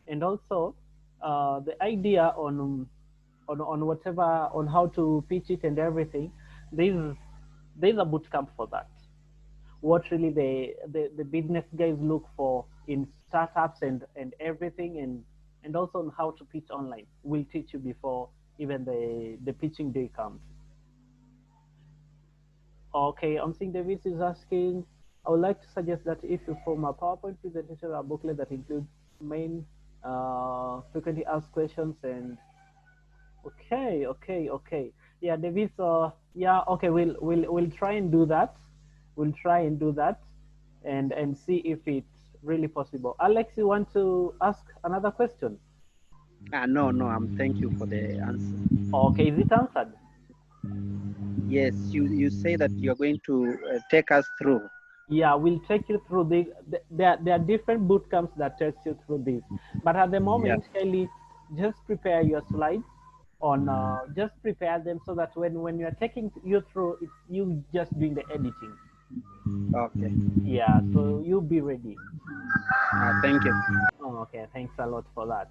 and also the idea on whatever, on how to pitch it and everything. There's a boot camp for that. What really the business guys look for in startups and everything, and also on how to pitch online. We'll teach you before even the pitching day comes. Okay, I'm seeing Davis is asking, I would like to suggest that if you form a PowerPoint presentation or a booklet that includes main frequently asked questions and okay. Yeah, David. Yeah, okay. We'll try and do that. We'll try and do that, and see if it's really possible. Alex, you want to ask another question? No. Thank you for the answer. Okay, is it answered? Yes, you say that you're going to take us through. Yeah, we'll take you through there are different boot camps that takes you through this. But at the moment, Kelly, just prepare your slides on just prepare them so that when you're taking you through, it's you just doing the editing. Okay. Yeah, so you be ready. Thank you. Oh, okay, thanks a lot for that.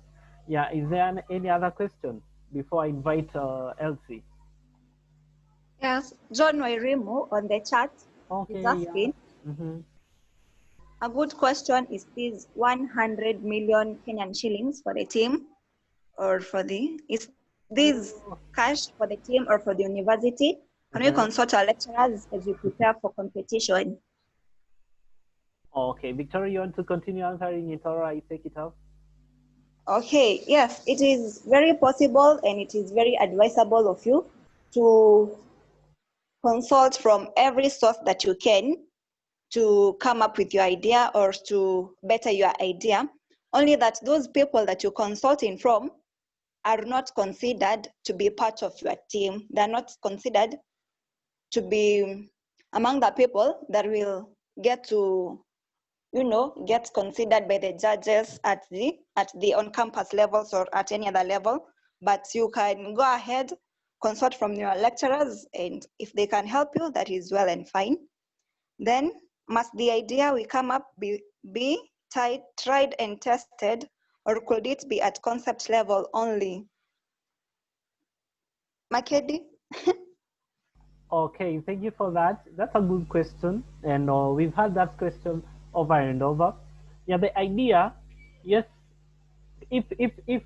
Yeah, is there any other question before I invite Elsie? Yes, John Wairimu on the chat is asking, a good question is this 100 million Kenyan shillings for the team or is this cash for the team or for the university? Can we consult our lecturers as we prepare for competition? Okay, Victoria, you want to continue answering it or I take it out? Okay, yes, it is very possible and it is very advisable of you to consult from every source that you can to come up with your idea or to better your idea. Only that those people that you're consulting from are not considered to be part of your team. They're not considered to be among the people that will get to, get considered by the judges at the on-campus levels or at any other level. But you can go ahead, consult from your lecturers, and if they can help you, that is well and fine. Then must the idea we come up be tried and tested, or could it be at concept level only? Makedi? Okay, thank you for that. That's a good question, and we've had that question over and over. Yeah, the idea, yes, if it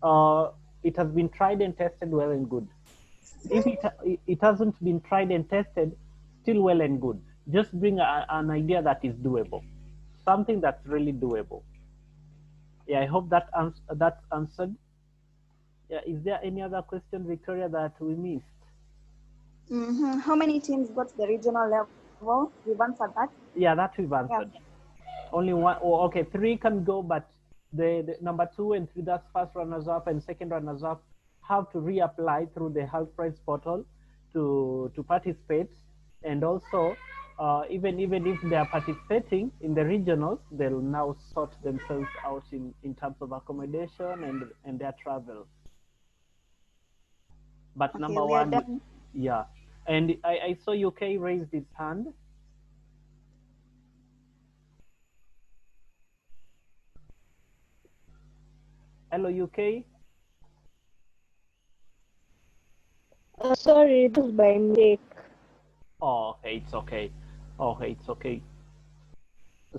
has been tried and tested, well and good. If it hasn't been tried and tested, still well and good. Just bring an idea that is doable, something that's really doable. Yeah, I hope that that's answered. Yeah, is there any other question, Victoria, that we missed? How many teams got to the regional level? We've answered that. Yeah, that we've answered. Yeah. Only one. Oh, okay, 3 can go, but the number 2 and 3, that's first runners-up and second runners-up, have to reapply through the HULT PRIZE portal to participate. And also, even if they are participating in the regionals, they'll now sort themselves out in terms of accommodation and their travel. But okay, number 1, yeah. And I saw UK raised its hand. Hello, UK. Sorry, it was by mistake. Oh, okay, it's okay. Okay, it's okay.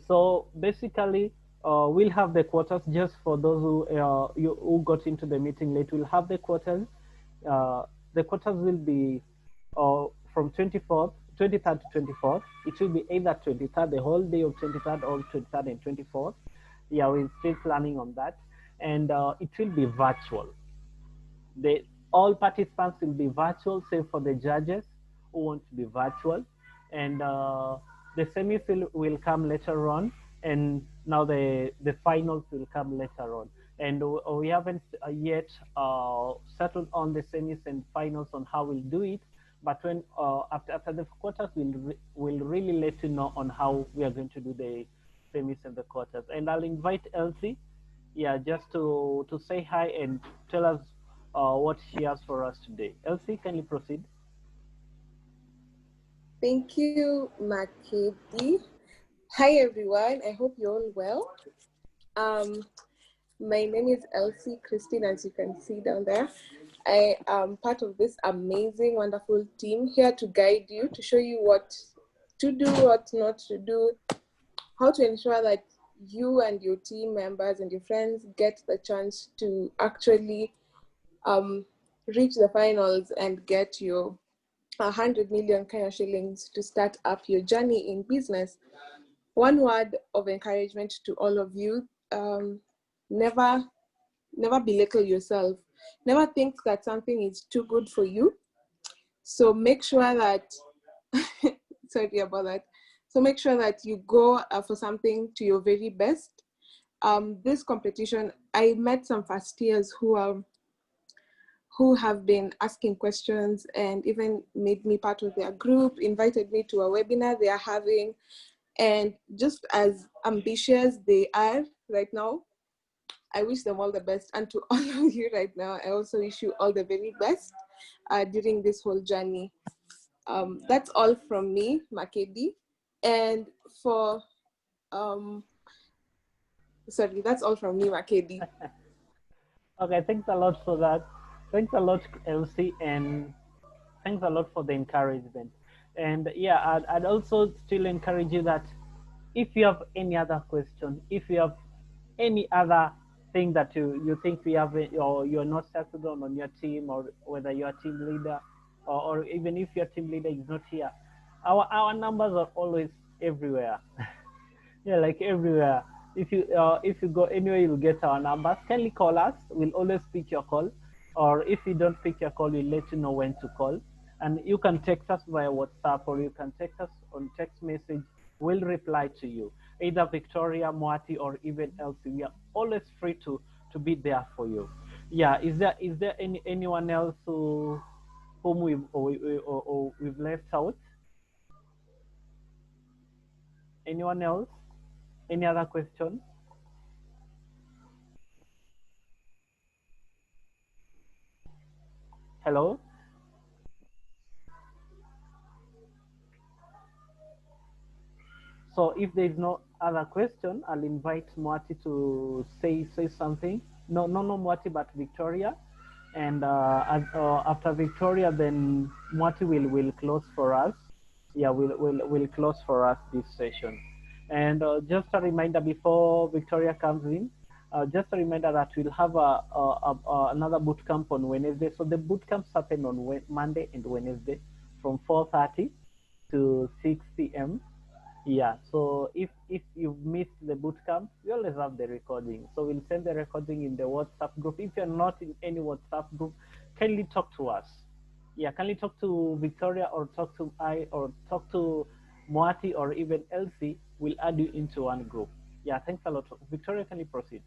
So basically, we'll have the quotas just for those who got into the meeting late. We'll have the quotas. The quotas will be from 23rd to 24th. It will be either 23rd, the whole day of 23rd, or 23rd and 24th. Yeah, we're still planning on that. And it will be virtual. All participants will be virtual, save for the judges who want to be virtual. And the semis will come later on, and now the finals will come later on. And we haven't yet settled on the semis and finals on how we'll do it. But when after the quarters, we'll really let you know on how we are going to do the semis and the quarters. And I'll invite Elsie, yeah, just to say hi and tell us what she has for us today. Elsie, can you proceed? Thank you, Makedi. Hi, everyone. I hope you're all well. My name is Elsie Christine, as you can see down there. I am part of this amazing, wonderful team here to guide you, to show you what to do, what not to do, how to ensure that you and your team members and your friends get the chance to actually reach the finals and get your 100 million Kenya shillings to start up your journey in business. One word of encouragement to all of you: never belittle yourself. Never think that something is too good for you. So make sure that sorry about that. So make sure that you go for something to your very best. This competition, I met some first years who have been asking questions and even made me part of their group, invited me to a webinar they are having. And just as ambitious they are right now, I wish them all the best. And to all of you right now, I also wish you all the very best during this whole journey. That's all from me, Makedi. And for, sorry, that's all from me, Makedi. Okay, thanks a lot for that. Thanks a lot, Elsie, and thanks a lot for the encouragement. And yeah, I'd also still encourage you that if you have any other question, if you have any other thing that you think we have, or you're not settled on your team, or whether you're a team leader, or even if your team leader is not here, our numbers are always everywhere. Yeah, like everywhere. If you go anywhere, you'll get our numbers. Kindly call us. We'll always pick your call. Or if you don't pick your call, we'll let you know when to call. And you can text us via WhatsApp, or you can text us on text message. We'll reply to you. Either Victoria, Moati, or even Elsie. We are always free to be there for you. Yeah. Is there anyone else whom we've left out? Anyone else? Any other question? Hello? So if there is no other question, I'll invite Moati to say something. No, Moati, but Victoria. And after Victoria, then Moati will close for us. Yeah, we'll close for us this session. And just a reminder before Victoria comes in, just a reminder that we'll have another boot camp on Wednesday. So the boot camps happen on Monday and Wednesday from 4:30 to 6 p.m. Yeah, so if you've missed the boot camp, we always have the recording. So we'll send the recording in the WhatsApp group. If you're not in any WhatsApp group, kindly talk to us. Yeah, kindly talk to Victoria, or talk to I, or talk to Moati, or even Elsie. We'll add you into one group. Yeah, thanks a lot. Victoria, can you proceed?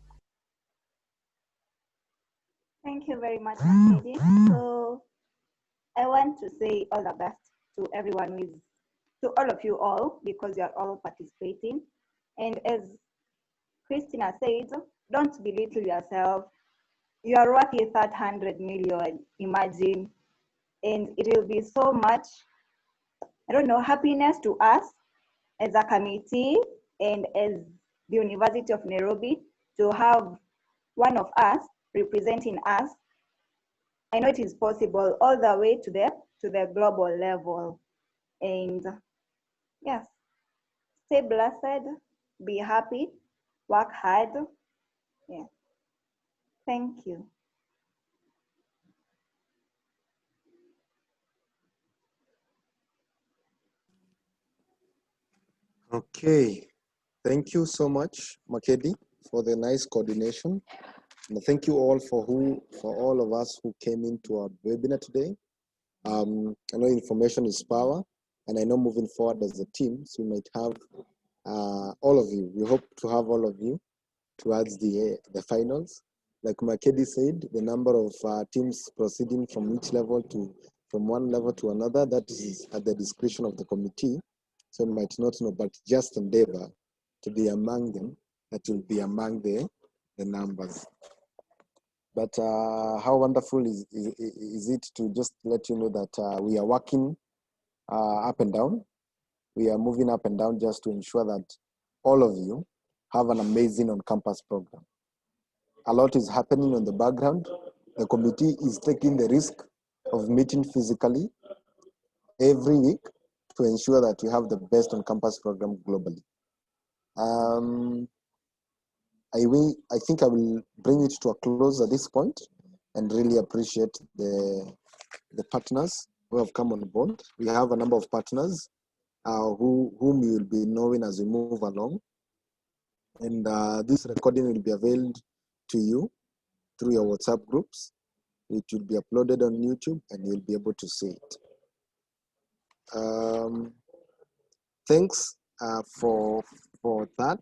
Thank you very much, Makedi. So I want to say all the best to everyone to all of you all, because you are all participating. And as Christina said, don't belittle yourself. You are worth that 100 million, imagine. And it will be so much, I don't know, happiness to us as a committee and as the University of Nairobi to have one of us representing us. I know it is possible all the way to the global level. And yes, stay blessed, be happy, work hard. Yeah. Thank you. Okay, thank you so much, Makedi, for the nice coordination. And thank you all for all of us who came into our webinar today. I know information is power, and I know moving forward as a team, so we might have all of you. We hope to have all of you towards the finals. Like Makedi said, the number of teams proceeding from each level from one level to another, that is at the discretion of the committee. So you might not know, but just endeavor to be among them, that will be among the numbers. But how wonderful is it to just let you know that we are working up and down. We are moving up and down just to ensure that all of you have an amazing on-campus program. A lot is happening on the background. The committee is taking the risk of meeting physically every week to ensure that we have the best on-campus program globally. I think I will bring it to a close at this point, and really appreciate the partners who have come on board. We have a number of partners whom you will be knowing as we move along. And this recording will be available to you through your WhatsApp groups. It will be uploaded on YouTube and you'll be able to see it. Thanks for that.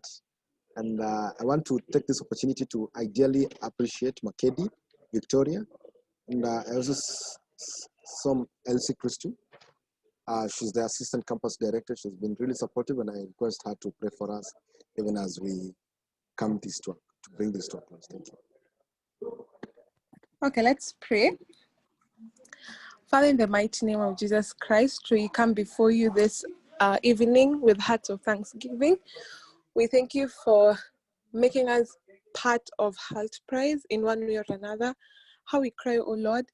And I want to take this opportunity to ideally appreciate Makedi, Victoria, and I also saw Elsie Christian. She's the assistant campus director. She's been really supportive, and I request her to pray for us even as we come to bring this to a close. Thank you. Okay, let's pray. Father, in the mighty name of Jesus Christ, we come before you this evening with hearts of thanksgiving. We thank you for making us part of HULT Prize in one way or another. How we cry, oh Lord,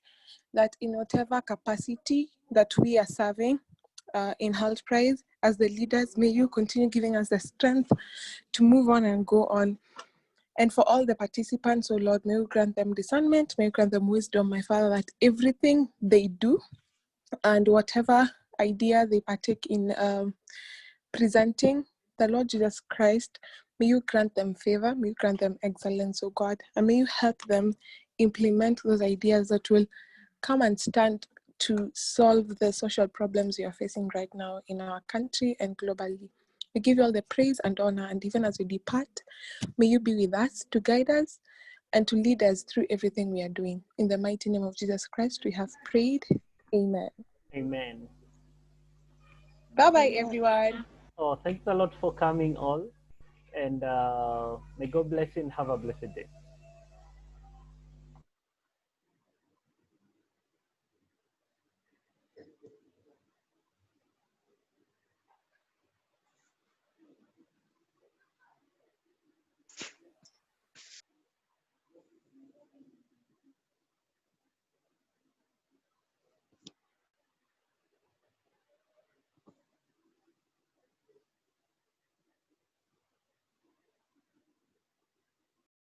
that in whatever capacity that we are serving in HULT Prize, as the leaders, may you continue giving us the strength to move on and go on. And for all the participants, oh Lord, may you grant them discernment, may you grant them wisdom, my Father, that everything they do and whatever idea they partake in presenting the Lord Jesus Christ, may you grant them favor, may you grant them excellence, oh God, and may you help them implement those ideas that will come and stand to solve the social problems we are facing right now in our country and globally. We give you all the praise and honor, and even as we depart, may you be with us to guide us and to lead us through everything we are doing. In the mighty name of Jesus Christ, we have prayed. Amen. Amen. Bye-bye, everyone. Oh, thanks a lot for coming all. And may God bless you and have a blessed day.